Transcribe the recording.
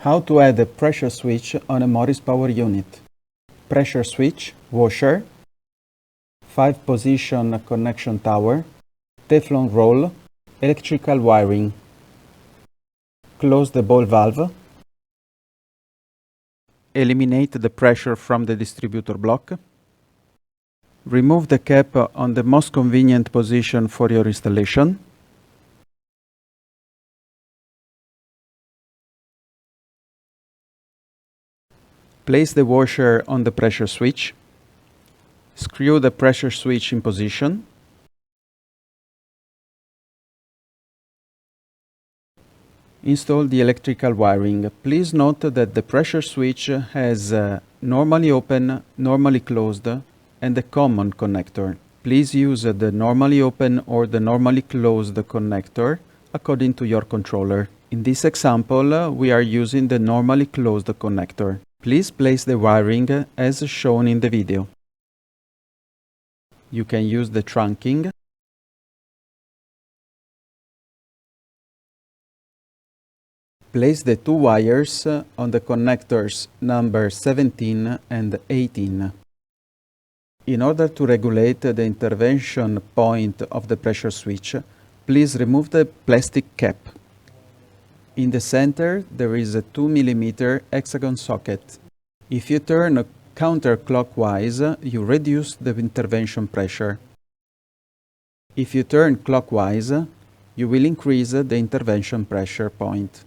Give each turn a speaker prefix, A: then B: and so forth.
A: How to add a pressure switch on a Moris power unit. Pressure switch, washer, 5-position connection tower, Teflon roll, electrical wiring. Close the ball valve. Eliminate the pressure from the distributor block. Remove the cap on the most convenient position for your installation. Place the washer on the pressure switch. Screw the pressure switch in position. Install the electrical wiring. Please note that the pressure switch has normally open, normally closed, and a common connector. Please use the normally open or the normally closed connector according to your controller. In this example, we are using the normally closed connector. Please place the wiring as shown in the video. You can use the trunking. Place the two wires on the connectors number 17 and 18. In order to regulate the intervention point of the pressure switch, please remove the plastic cap. In the center, there is a 2 mm hexagon socket. If you turn counterclockwise, you reduce the intervention pressure. If you turn clockwise, you will increase the intervention pressure point.